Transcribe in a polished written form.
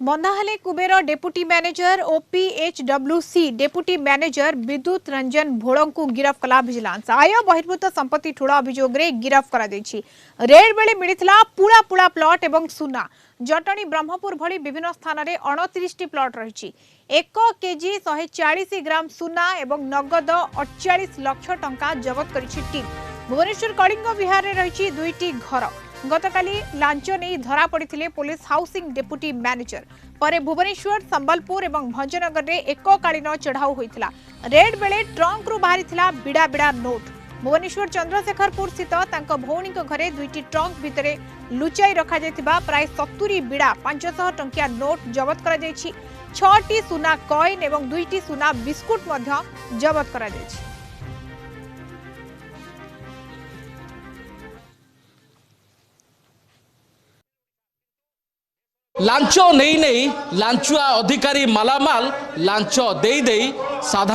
बंधाहले Kuber deputy manager OPHWC deputy manager Vidyut Ranjan भोड़ को गिरफ कला vigilance. आय बहिर्भूत संपत्ति ठूल अभियोग गिरफ कर रेड बेले मिलता पुड़ा पुड़ा प्लॉट एवं सुना जटणी ब्रह्मपुर भली विभिन्न स्थान में 29 प्लॉट रही 1 केजी 140 ग्राम सुना एवं नगद 48 लाख टंका जबत कर टीम। भुवनेश्वर कलिंग विहार में रही 2टी घर गतकाली लांच नहीं धरा पड़ते पुलिस हाउसिंग डेपुटी मैनेजर पर भुवनेश्वर संबलपुर और भंजनगर में एककालीन चढ़ाऊ होता। रेड बेले ट्रंक रु बाहरी बिड़ा बिड़ा नोट। भुवनेश्वर चंद्रशेखरपुर स्थित भौणी घरे 2टी ट्रंक भितर लुचाई रखा प्राय 70 बिड़ा 500 टंकिया नोट जबत कर 6टी सुना कॉइन और 2टी सुना बिस्कुट जबत कर। लांच नहीं नहीं लांचुआ अधिकारी मालामाल लांच दे साधारण